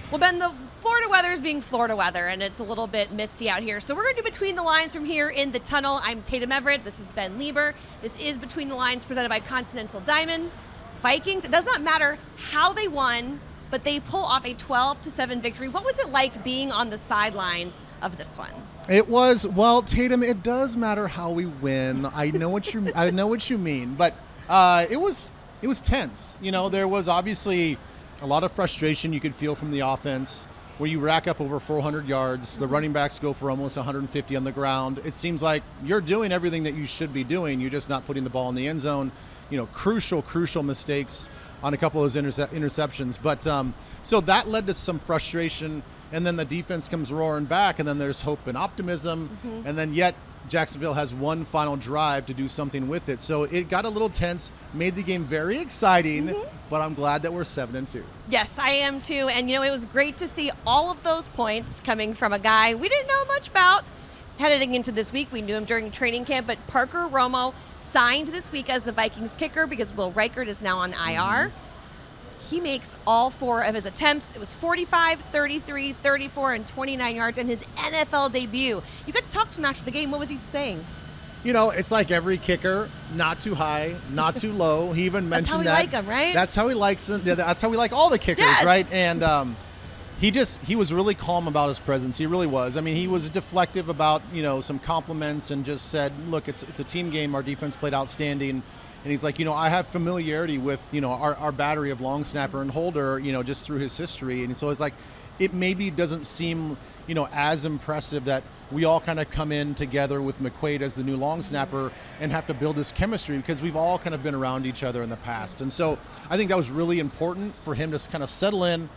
Well, Ben, the Florida weather is being Florida weather, and it's a little bit misty out here. So we're going to do Between the Lines from here in the tunnel. I'm Tatum Everett. This is Ben Leber. This is Between the Lines presented by Continental Diamond. Vikings, it does not matter how they won, but they pull off a 12-7 victory. What was it like being on the sidelines of this one? It was, well, Tatum, it does matter how we win. I know what you mean, but it was tense. You know, there was obviously a lot of frustration you could feel from the offense where you rack up over 400 yards. The running backs go for almost 150 on the ground. It seems like you're doing everything that you should be doing. You're just not putting the ball in the end zone. You know, crucial mistakes on a couple of those interceptions. But so that led to some frustration. And then the defense comes roaring back, and then there's hope and optimism. And then yet Jacksonville has one final drive to do something with it. So it got a little tense, made the game very exciting, but I'm glad that we're 7-2. Yes, I am too. And, you know, it was great to see all of those points coming from a guy we didn't know much about heading into this week. We knew him during training camp, but Parker Romo signed this week as the Vikings kicker because Will Reichert is now on IR. He makes all 4 of his attempts. It was 45, 33, 34, and 29 yards in his NFL debut. You got to talk to him after the game. What was he saying? You know, it's like every kicker, not too high, not too low. He even mentioned that. That's how we like him, right? That's how he likes them. That's how we like all the kickers, yes. right? And he was really calm about his presence. He really was. I mean, he was deflective about, you know, some compliments and just said, look, it's a team game. Our defense played outstanding. And he's like, you know, I have familiarity with, you know, our battery of long snapper and holder, you know, just through his history. And so it's like, it maybe doesn't seem, you know, as impressive that we all kind of come in together with McQuaid as the new long snapper and have to build this chemistry because we've all kind of been around each other in the past. And so I think that was really important for him to kind of settle in,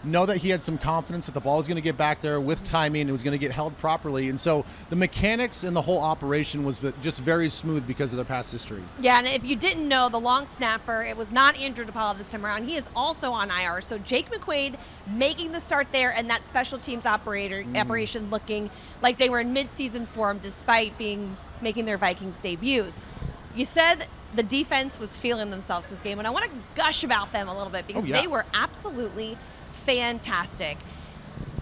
know that he had some confidence that the ball was going to get back there with timing. It was going to get held properly. And so the mechanics and the whole operation was just very smooth because of their past history. Yeah, and if you didn't know, the long snapper, it was not Andrew DePaula this time around. He is also on IR. So Jake McQuaid making the start there, and that special teams operation looking like they were in midseason form despite making their Vikings debuts. You said the defense was feeling themselves this game, and I want to gush about them a little bit because they were absolutely fantastic.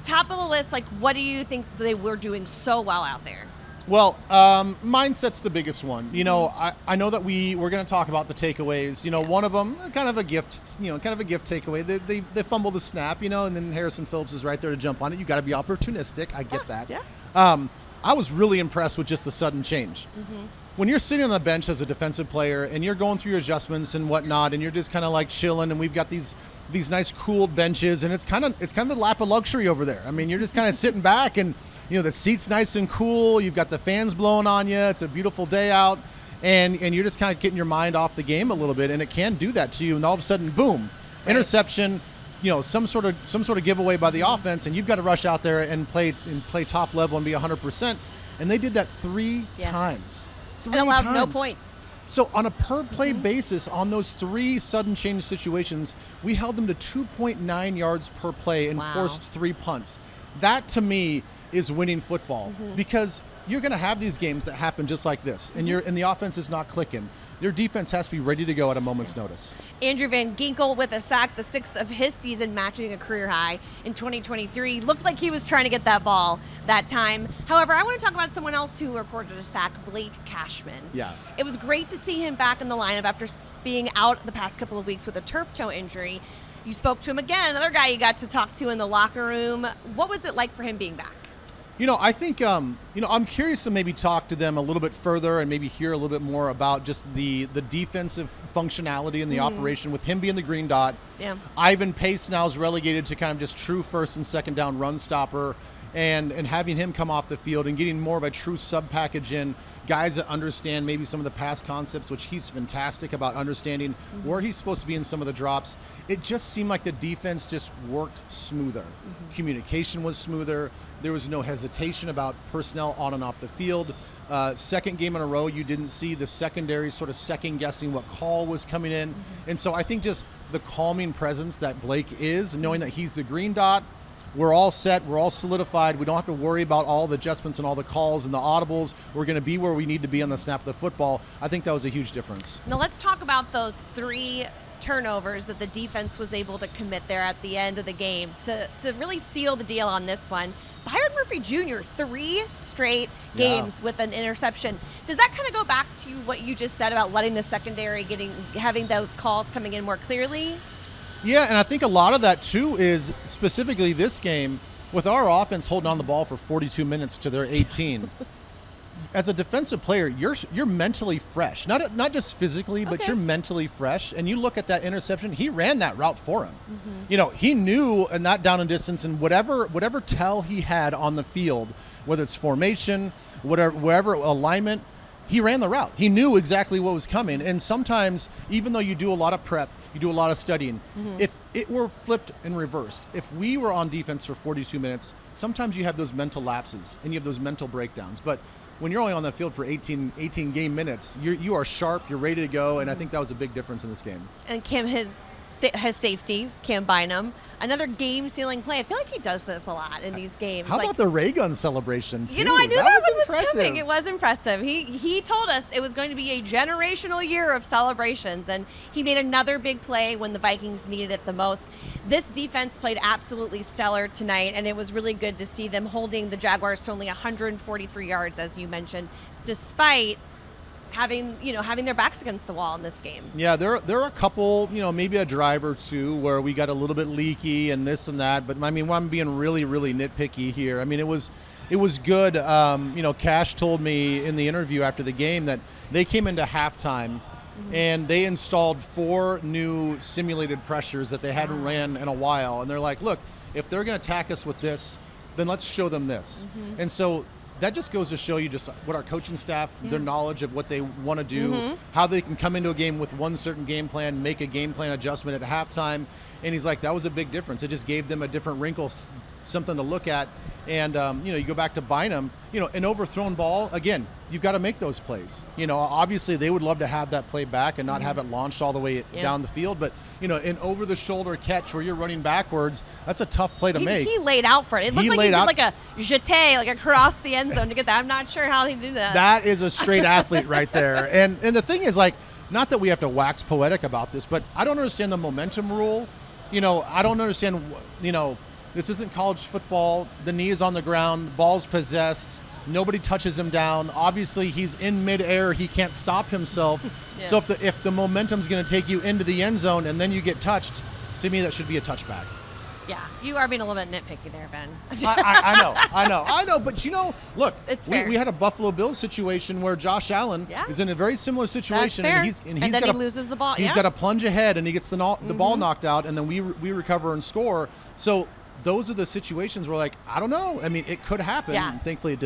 Top of the list, like, what do you think they were doing so well out there? Well, mindset's the biggest one. You know, I know that we're going to talk about the takeaways. You know, one of them, kind of a gift takeaway. They fumble the snap, you know, and then Harrison Phillips is right there to jump on it. You got to be opportunistic. I get that. Yeah. I was really impressed with just the sudden change. When you're sitting on the bench as a defensive player and you're going through your adjustments and whatnot, and you're just kind of like chilling, and we've got these nice cooled benches, and it's kind of the lap of luxury over there. I mean, you're just kind of sitting back, and you know the seat's nice and cool. You've got the fans blowing on you. It's a beautiful day out, and you're just kind of getting your mind off the game a little bit, and it can do that to you. And all of a sudden, boom, interception. You know, some sort of giveaway by the offense, and you've got to rush out there and play top level and be 100%. And they did that 3 times. And allowed no points. So on a per-play basis, on those 3 sudden change situations, we held them to 2.9 yards per play and forced 3 punts. That, to me, is winning football because you're going to have these games that happen just like this, and the offense is not clicking. Your defense has to be ready to go at a moment's notice. Andrew Van Ginkel with a sack, the 6th of his season, matching a career high in 2023. Looked like he was trying to get that ball that time. However, I want to talk about someone else who recorded a sack, Blake Cashman. Yeah. It was great to see him back in the lineup after being out the past couple of weeks with a turf toe injury. You spoke to him again, another guy you got to talk to in the locker room. What was it like for him being back? You know, I think, I'm curious to maybe talk to them a little bit further and maybe hear a little bit more about just the defensive functionality and the operation with him being the green dot. Yeah. Ivan Pace now is relegated to kind of just true first and second down run stopper, and having him come off the field and getting more of a true sub package in, guys that understand maybe some of the pass concepts, which he's fantastic about understanding where he's supposed to be in some of the drops. It just seemed like the defense just worked smoother. Communication was smoother. There was no hesitation about personnel on and off the field. Second game in a row, you didn't see the secondary sort of second guessing what call was coming in. And so I think just the calming presence that Blake is, knowing that he's the green dot, we're all set, we're all solidified. We don't have to worry about all the adjustments and all the calls and the audibles. We're going to be where we need to be on the snap of the football. I think that was a huge difference. Now let's talk about those 3 turnovers that the defense was able to commit there at the end of the game to really seal the deal on this one. Byron Murphy Jr., 3 straight games with an interception. Does that kind of go back to what you just said about letting the secondary having those calls coming in more clearly? Yeah, and I think a lot of that too is specifically this game with our offense holding on the ball for 42 minutes to their 18. As a defensive player, you're mentally fresh, not just physically, but you're mentally fresh. And you look at that interception; he ran that route for him. He knew, and that down and distance, and whatever tell he had on the field, whether it's formation, wherever alignment, he ran the route. He knew exactly what was coming. And sometimes, even though you do a lot of prep, you do a lot of studying. If it were flipped and reversed, if we were on defense for 42 minutes, sometimes you have those mental lapses and you have those mental breakdowns. But when you're only on the field for 18 game minutes, you are sharp, you're ready to go, and I think that was a big difference in this game. And Cam has safety, Cam Bynum. Another game-sealing play. I feel like he does this a lot in these games. How about the ray gun celebration, too? I knew that one was coming. It was impressive. He told us it was going to be a generational year of celebrations, and he made another big play when the Vikings needed it the most. This defense played absolutely stellar tonight, and it was really good to see them holding the Jaguars to only 143 yards, as you mentioned, despite having their backs against the wall in this game. Yeah, there are a couple, maybe a drive or two where we got a little bit leaky and this and that. But I mean, I'm being really, really nitpicky here. I mean, it was good. Cash told me in the interview after the game that they came into halftime and they installed 4 new simulated pressures that they hadn't ran in a while. And they're like, look, if they're going to attack us with this, then let's show them this. And so that just goes to show you just what our coaching staff, their knowledge of what they want to do, how they can come into a game with one certain game plan, make a game plan adjustment at halftime. And he's like, that was a big difference. It just gave them a different wrinkle, something to look at. And, you go back to Bynum, an overthrown ball, again, you've got to make those plays. Obviously they would love to have that play back and not have it launched all the way down the field. But, an over-the-shoulder catch where you're running backwards, that's a tough play to make. He laid out for it. It looked like he did like a jeté, like across the end zone to get that. I'm not sure how he did that. That is a straight athlete right there. And the thing is, not that we have to wax poetic about this, but I don't understand the momentum rule. I don't understand, this isn't college football. The knee is on the ground, ball's possessed, nobody touches him down. Obviously, he's in midair. He can't stop himself. So if the momentum's going to take you into the end zone and then you get touched, to me that should be a touchback. Yeah, you are being a little bit nitpicky there, Ben. I know. But look, it's we had a Buffalo Bills situation where Josh Allen is in a very similar situation, and then he loses the ball. He's got to plunge ahead, and he gets the ball knocked out, and then we recover and score. So those are the situations where, I don't know. I mean, it could happen. Yeah. Thankfully, it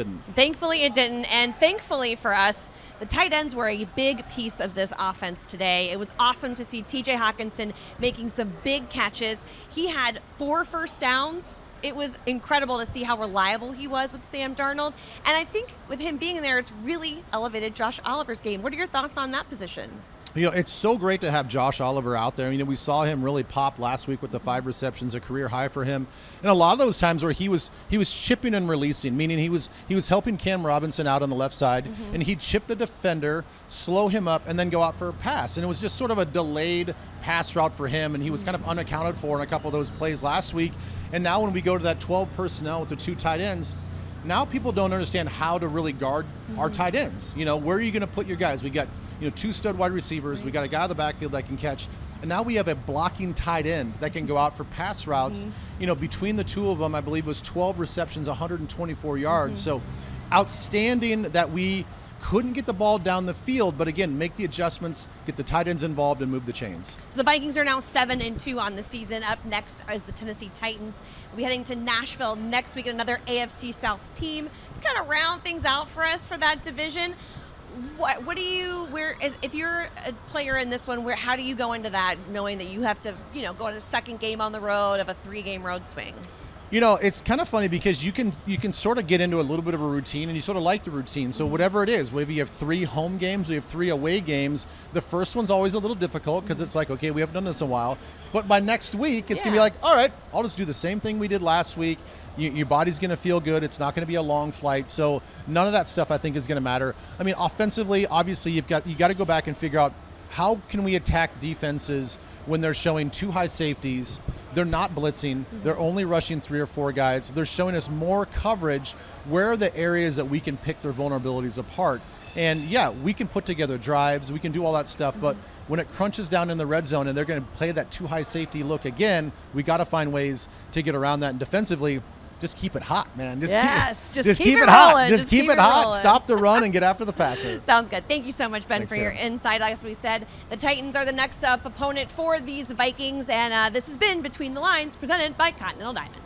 didn't. And thankfully for us, the tight ends were a big piece of this offense today. It was awesome to see T.J. Hawkinson making some big catches. He had 4 first downs. It was incredible to see how reliable he was with Sam Darnold. And I think with him being there, it's really elevated Josh Oliver's game. What are your thoughts on that position? It's so great to have Josh Oliver out there. We saw him really pop last week with the 5 receptions, a career high for him. And a lot of those times where he was chipping and releasing, meaning he was helping Cam Robinson out on the left side, and he'd chip the defender, slow him up, and then go out for a pass. And it was just sort of a delayed pass route for him, and he was kind of unaccounted for in a couple of those plays last week. And now when we go to that 12 personnel with the 2 tight ends, now people don't understand how to really guard our tight ends. Where are you going to put your guys? We got 2 stud wide receivers. We got a guy in the backfield that can catch. And now we have a blocking tight end that can go out for pass routes. Between the 2 of them, I believe it was 12 receptions, 124 yards. So outstanding that we couldn't get the ball down the field, but again, make the adjustments, get the tight ends involved, and move the chains. So the Vikings are now 7-2 on the season. Up next is the Tennessee Titans. We'll be heading to Nashville next week, another AFC South team to kind of round things out for us for that division. If you're a player in this one, how do you go into that knowing that you have to, go on a second game on the road of a 3-game road swing? It's kind of funny because you can sort of get into a little bit of a routine, and you sort of like the routine. So whatever it is, maybe you have 3 home games, we have 3 away games. The first one's always a little difficult because it's like, okay, we haven't done this in a while. But by next week, it's going to be like, all right, I'll just do the same thing we did last week. Your body's going to feel good. It's not going to be a long flight. So none of that stuff I think is going to matter. I mean, offensively, obviously, you got to go back and figure out how can we attack defenses when they're showing 2 high safeties? They're not blitzing. They're only rushing 3 or 4 guys. They're showing us more coverage. Where are the areas that we can pick their vulnerabilities apart? And yeah, we can put together drives. We can do all that stuff. But when it crunches down in the red zone and they're going to play that 2 high safety look again, we got to find ways to get around that. And defensively, just keep it hot, man. Just keep it hot. Just keep it hot. Stop the run and get after the passer. Sounds good. Thank you so much, Ben, Thanks, for your Sarah. insight. As we said, the Titans are the next up opponent for these Vikings, and this has been Between the Lines, presented by Continental Diamond.